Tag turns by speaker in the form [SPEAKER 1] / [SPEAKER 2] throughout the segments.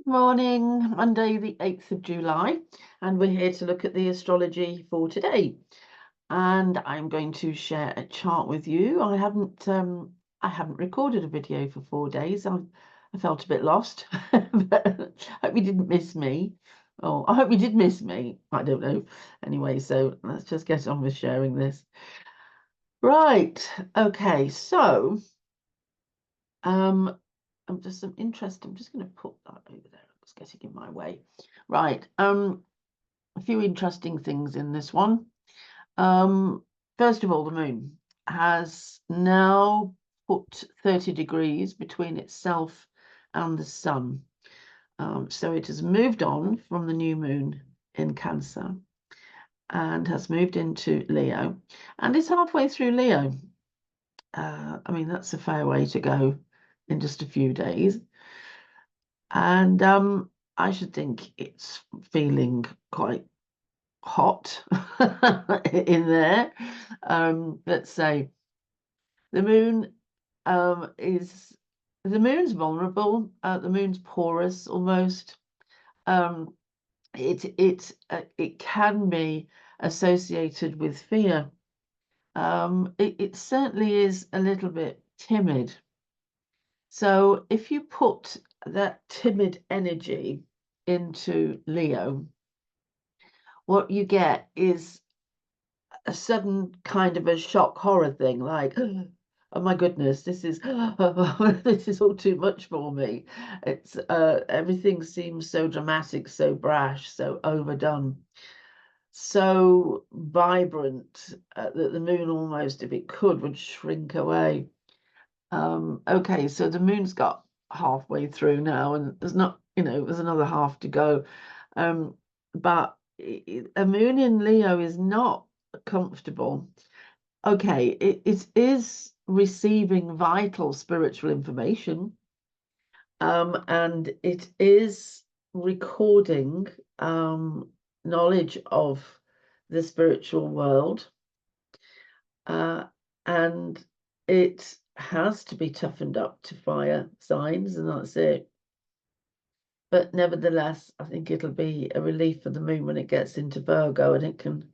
[SPEAKER 1] Good morning, Monday the 8th of July, and we're here to look at the astrology for today. And I'm going to share a chart with you. I haven't recorded a video for 4 days. I felt a bit lost, but I hope you didn't miss me. Oh, I hope you did miss me. I don't know. Anyway, so let's just get on with sharing this. Right. Okay. So, I'm just going to put that over there. It's getting in my way. Right. A few interesting things in this one. First of all, the moon has now put 30 degrees between itself and the sun. So it has moved on from the new moon in Cancer and has moved into Leo, and it's halfway through Leo. I mean, that's a fair way to go in just a few days. And I should think it's feeling quite hot in there. Let's say the moon is the moon's vulnerable. The moon's porous almost. It can be associated with fear. It certainly is a little bit timid. So if you put that timid energy into Leo, what you get is a sudden kind of a shock horror thing, like, oh my goodness, this is this is all too much for me. It's everything seems so dramatic, so brash, so overdone, so vibrant that the moon almost, if it could, would shrink away. Okay, so the moon's got halfway through now, and there's not, there's another half to go. But a moon in Leo is not comfortable. Okay, it is receiving vital spiritual information, and it is recording knowledge of the spiritual world, and it has to be toughened up to fire signs, and that's it. But nevertheless, I think it'll be a relief for the moon when it gets into Virgo and it can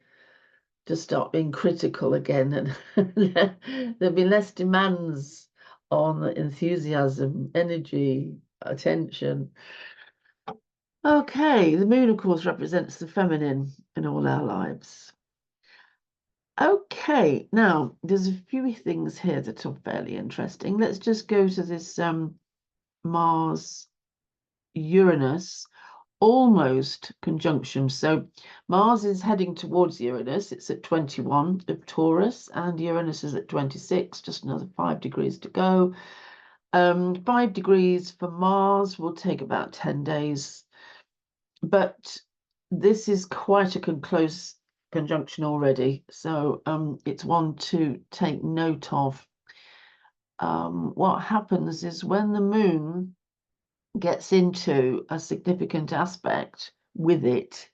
[SPEAKER 1] just start being critical again, and there'll be less demands on enthusiasm, energy, attention. Okay, the moon, of course, represents the feminine in all our lives. Okay, now there's a few things here that are fairly interesting. Let's just go to this Mars Uranus almost conjunction. So Mars is heading towards Uranus. It's at 21 of Taurus, and Uranus is at 26, just another 5 degrees to go. 5 degrees for Mars will take about 10 days. But this is quite a close conjunction already. So it's one to take note of. What happens is when the moon gets into a significant aspect with it,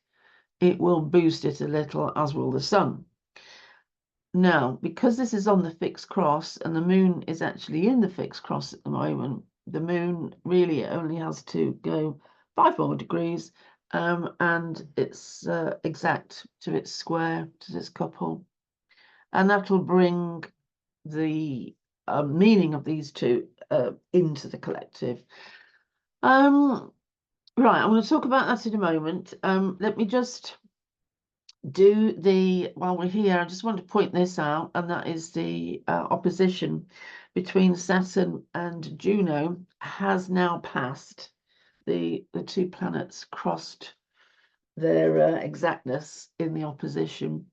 [SPEAKER 1] it will boost it a little, as will the sun. Now, because this is on the fixed cross and the moon is actually in the fixed cross at the moment, the moon really only has to go 5 more degrees, and it's exact to its square, to this couple. And that will bring the meaning of these two into the collective. Right, I'm going to talk about that in a moment. Let me just while we're here, I just want to point this out, and that is the opposition between Saturn and Juno has now passed. The two planets crossed their exactness in the opposition,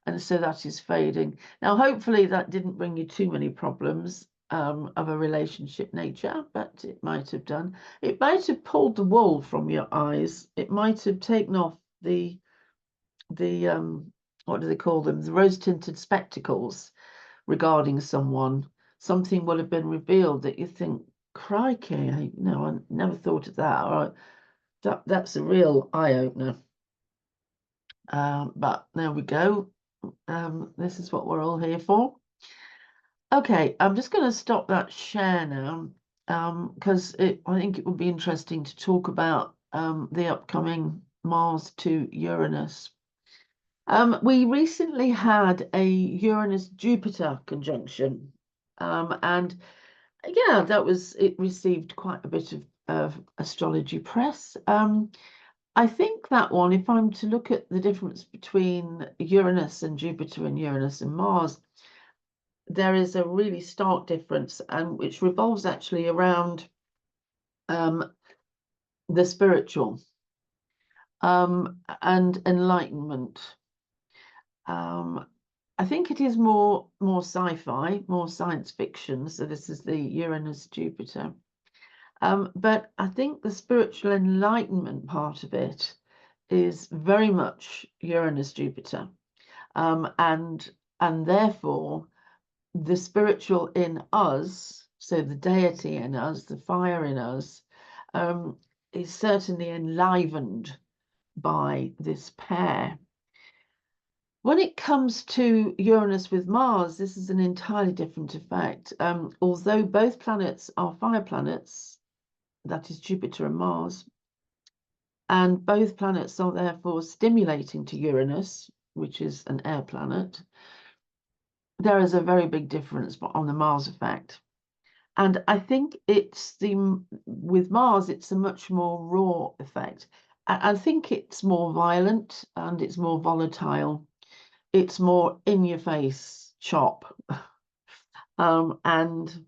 [SPEAKER 1] and so that is fading. Now, hopefully that didn't bring you too many problems of a relationship nature, but it might have done. It might have pulled the wool from your eyes. It might have taken off the what do they call them? The rose-tinted spectacles regarding someone. Something will have been revealed that you think, crikey, I never thought of that. Or that's a real eye-opener. But there we go. This is what we're all here for. Okay, I'm just going to stop that share now. because I think it would be interesting to talk about the upcoming Mars to Uranus. We recently had a Uranus-Jupiter conjunction, and yeah, it received quite a bit of astrology press. I think that one, if I'm to look at the difference between Uranus and Jupiter and Uranus and Mars, there is a really stark difference, and which revolves actually around the spiritual and enlightenment. I think it is more sci-fi, more science fiction. So this is the Uranus Jupiter. But I think the spiritual enlightenment part of it is very much Uranus Jupiter. And therefore the spiritual in us, so the deity in us, the fire in us, is certainly enlivened by this pair. When it comes to Uranus with Mars, this is an entirely different effect. Although both planets are fire planets, that is Jupiter and Mars, and both planets are therefore stimulating to Uranus, which is an air planet, there is a very big difference on the Mars effect. And I think with Mars, it's a much more raw effect. I think it's more violent and it's more volatile. It's more in your face chop. And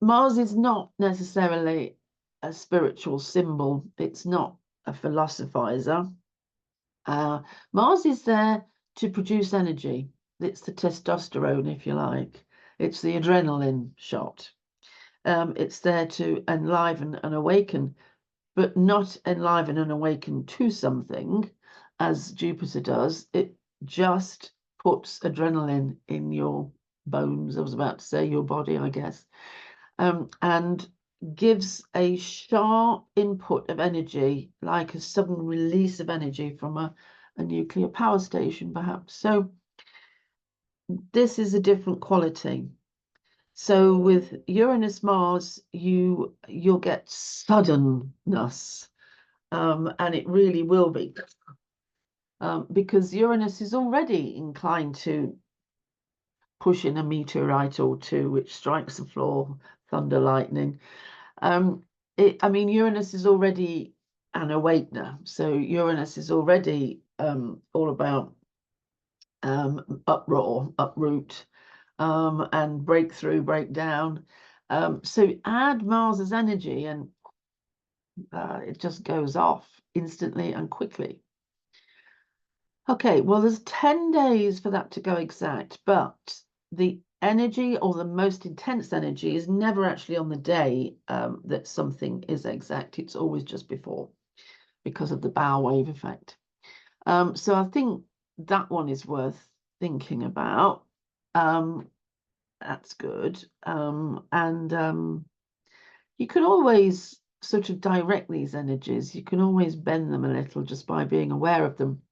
[SPEAKER 1] Mars is not necessarily a spiritual symbol. It's not a philosophizer. Mars is there to produce energy. It's the testosterone, if you like. It's the adrenaline shot. It's there to enliven and awaken, but not enliven and awaken to something, as Jupiter does. It just puts adrenaline in your bones. I was about to say your body, I guess, and gives a sharp input of energy, like a sudden release of energy from a nuclear power station, perhaps. So this is a different quality. So with Uranus Mars, you'll get suddenness, and it really will be, because Uranus is already inclined to push in a meteorite or two, which strikes the floor, thunder, lightning. I mean, Uranus is already an awakener, so Uranus is already all about uproar, uproot, and breakthrough, breakdown. So add Mars's energy, and it just goes off instantly and quickly. Okay, well, there's 10 days for that to go exact, but the energy or the most intense energy is never actually on the day that something is exact. It's always just before, because of the bow wave effect. So I think that one is worth thinking about. That's good. And you can always sort of direct these energies. You can always bend them a little just by being aware of them.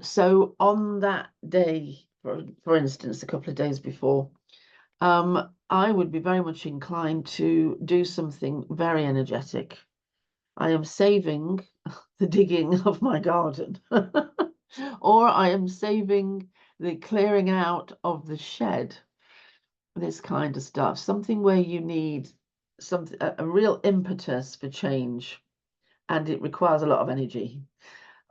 [SPEAKER 1] So on that day, for instance, a couple of days before, I would be very much inclined to do something very energetic. I am saving the digging of my garden, or I am saving the clearing out of the shed. This kind of stuff, something where you need a real impetus for change, and it requires a lot of energy.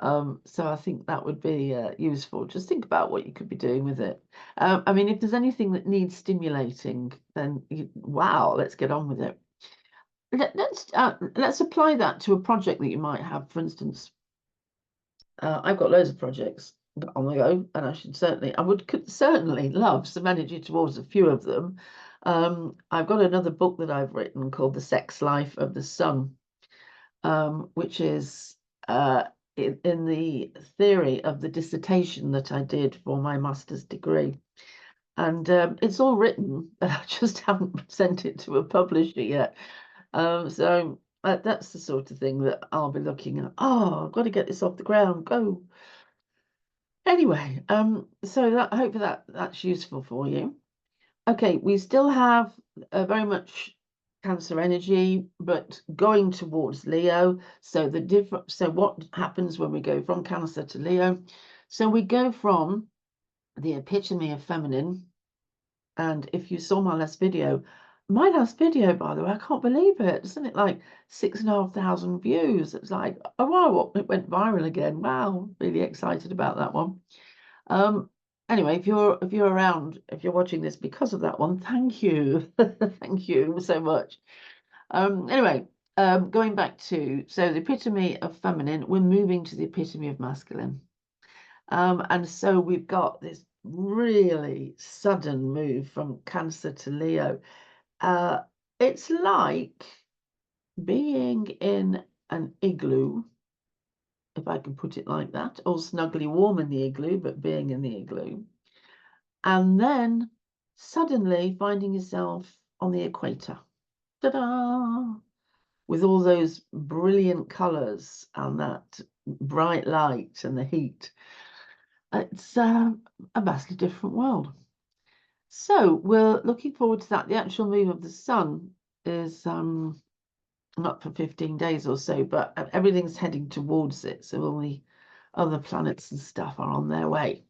[SPEAKER 1] So I think that would be useful. Just think about what you could be doing with it. I mean, if there's anything that needs stimulating, then wow, let's get on with it. Let's apply that to a project that you might have. For instance, I've got loads of projects on the go, and I could certainly love some energy towards a few of them. I've got another book that I've written called The Sex Life of the Sun, which is in the theory of the dissertation that I did for my master's degree. And it's all written, but I just haven't sent it to a publisher yet. So that's the sort of thing that I'll be looking at. Oh, I've got to get this off the ground. Go. Anyway, so I hope that's useful for you. Okay, we still have very much Cancer energy, but going towards Leo. So what happens when we go from Cancer to Leo? So we go from the epitome of feminine. And if you saw my last video, by the way, I can't believe it. Isn't it like 6,500 views? It's like, oh wow, it went viral again. Wow, really excited about that one. Anyway, if you're around, if you're watching this because of that one, thank you. Thank you so much. Anyway, going back to the epitome of feminine, we're moving to the epitome of masculine. And so we've got this really sudden move from Cancer to Leo. It's like being in an igloo, if I can put it like that, all snugly warm in the igloo, but being in the igloo. And then suddenly finding yourself on the equator. Ta-da! With all those brilliant colours and that bright light and the heat. It's a vastly different world. So we're looking forward to that. The actual move of the sun is not for 15 days or so, but everything's heading towards it. So all the other planets and stuff are on their way.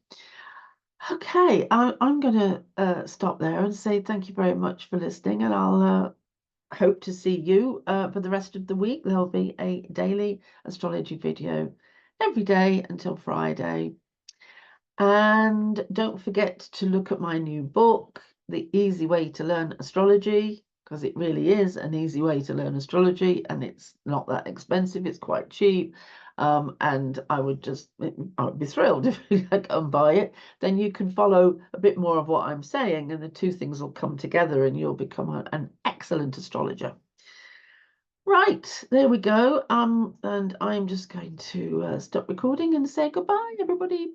[SPEAKER 1] Okay, I'm going to stop there and say thank you very much for listening, and I'll hope to see you for the rest of the week. There'll be a daily astrology video every day until Friday. And don't forget to look at my new book, The Easy Way to Learn Astrology, because it really is an easy way to learn astrology, and it's not that expensive. It's quite cheap. And I would be thrilled if you come buy it. Then you can follow a bit more of what I'm saying, and the two things will come together, and you'll become an excellent astrologer. Right, there we go. And I'm just going to stop recording and say goodbye, everybody.